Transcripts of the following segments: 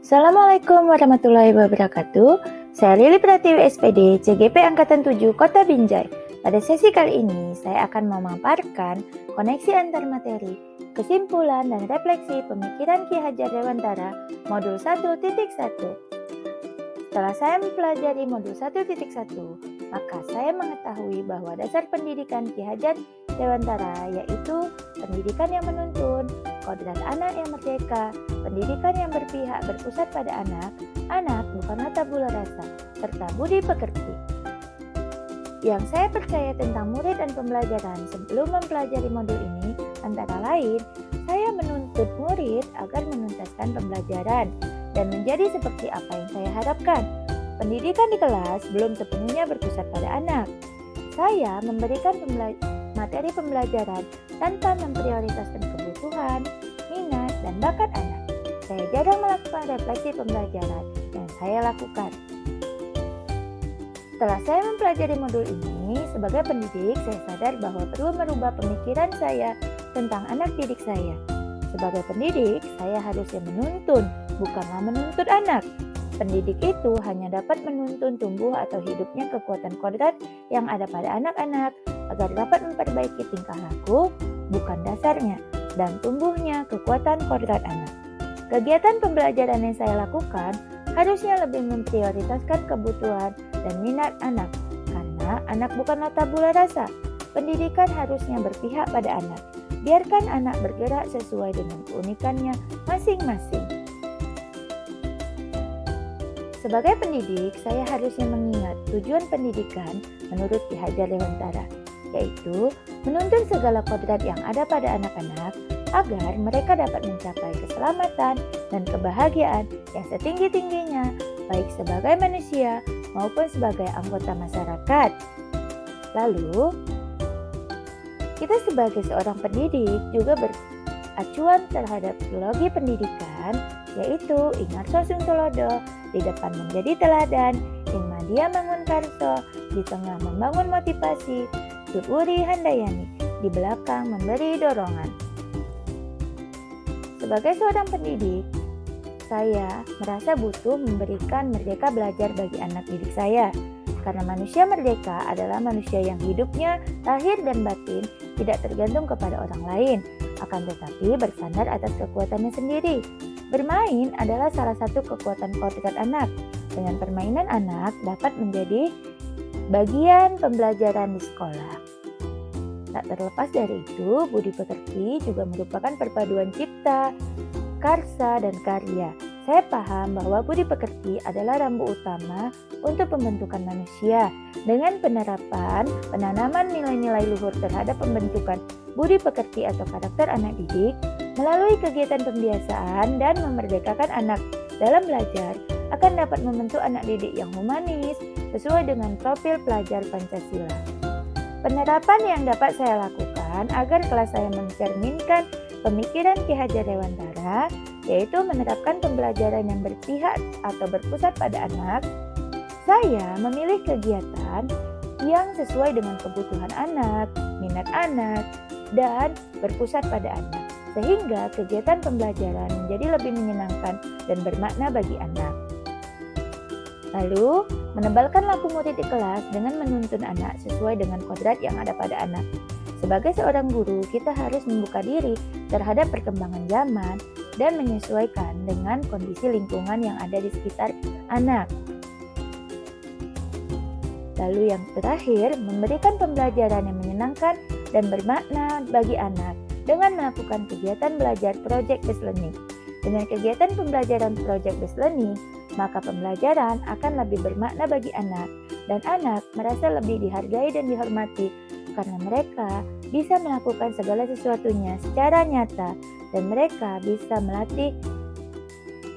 Assalamualaikum warahmatullahi wabarakatuh. Saya Lili Pratiwi SPD, CGP Angkatan 7 Kota Binjai. Pada sesi kali ini, saya akan memaparkan koneksi antar materi, kesimpulan dan refleksi pemikiran Ki Hajar Dewantara Modul 1.1. Setelah saya mempelajari Modul 1.1, maka saya mengetahui bahwa dasar pendidikan Ki Hajar Dewantara yaitu pendidikan yang menuntun, kodrat anak yang merdeka, pendidikan yang berpihak berpusat pada anak bukanlah tabula rasa, serta budi pekerti. Yang saya percaya tentang murid dan pembelajaran sebelum mempelajari modul ini antara lain, saya menuntut murid agar menuntaskan pembelajaran dan menjadi seperti apa yang saya harapkan. Pendidikan di kelas belum sepenuhnya berpusat pada anak. Saya memberikan materi pembelajaran tanpa memprioritaskan kebutuhan, minat, dan bakat anak. Saya jarang melakukan refleksi pembelajaran yang saya lakukan. Setelah saya mempelajari modul ini, sebagai pendidik, saya sadar bahwa perlu merubah pemikiran saya tentang anak didik saya. Sebagai pendidik, saya harusnya menuntun, bukanlah menuntut anak. Pendidik itu hanya dapat menuntun tumbuh atau hidupnya kekuatan kodrat yang ada pada anak-anak agar dapat memperbaiki tingkah laku, bukan dasarnya, dan tumbuhnya kekuatan kodrat anak. Kegiatan pembelajaran yang saya lakukan harusnya lebih memprioritaskan kebutuhan dan minat anak, karena anak bukanlah tabula rasa. Pendidikan harusnya berpihak pada anak. Biarkan anak bergerak sesuai dengan keunikannya masing-masing. Sebagai pendidik, saya harusnya mengingat tujuan pendidikan menurut Ki Hajar Dewantara, yaitu menuntun segala kodrat yang ada pada anak-anak agar mereka dapat mencapai keselamatan dan kebahagiaan yang setinggi-tingginya, baik sebagai manusia maupun sebagai anggota masyarakat. Lalu, kita sebagai seorang pendidik juga beracuan terhadap teologi pendidikan, yaitu ingat sosung tulodo, di depan menjadi teladan, ing madya mangun karso, di tengah membangun motivasi, Tuturi Handayani, di belakang memberi dorongan. Sebagai seorang pendidik, saya merasa butuh memberikan merdeka belajar bagi anak didik saya. Karena manusia merdeka adalah manusia yang hidupnya lahir dan batin tidak tergantung kepada orang lain, akan tetapi bersandar atas kekuatannya sendiri. Bermain adalah salah satu kekuatan kodrat anak. Dengan permainan anak dapat menjadi bagian pembelajaran di sekolah. Tak terlepas dari itu, budi pekerti juga merupakan perpaduan cipta, karsa, dan karya. Saya paham bahwa budi pekerti adalah rambu utama untuk pembentukan manusia. Dengan penanaman nilai-nilai luhur terhadap pembentukan budi pekerti atau karakter anak didik, melalui kegiatan pembiasaan dan memerdekakan anak dalam belajar, akan dapat membentuk anak didik yang humanis sesuai dengan profil pelajar Pancasila. Penerapan yang dapat saya lakukan agar kelas saya mencerminkan pemikiran Ki Hajar Dewantara, yaitu menerapkan pembelajaran yang berpihak atau berpusat pada anak. Saya memilih kegiatan yang sesuai dengan kebutuhan anak, minat anak, dan berpusat pada anak, sehingga kegiatan pembelajaran menjadi lebih menyenangkan dan bermakna bagi anak. Lalu, menebalkan lampu murid di kelas dengan menuntun anak sesuai dengan kodrat yang ada pada anak. Sebagai seorang guru, kita harus membuka diri terhadap perkembangan zaman dan menyesuaikan dengan kondisi lingkungan yang ada di sekitar anak. Lalu yang terakhir, memberikan pembelajaran yang menyenangkan dan bermakna bagi anak dengan melakukan kegiatan belajar project-based learning. Dengan kegiatan pembelajaran project-based learning, maka pembelajaran akan lebih bermakna bagi anak, dan anak merasa lebih dihargai dan dihormati karena mereka bisa melakukan segala sesuatunya secara nyata, dan mereka bisa melatih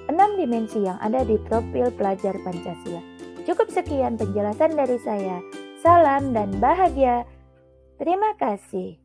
6 dimensi yang ada di profil pelajar Pancasila. Cukup sekian penjelasan dari saya. Salam dan bahagia. Terima kasih.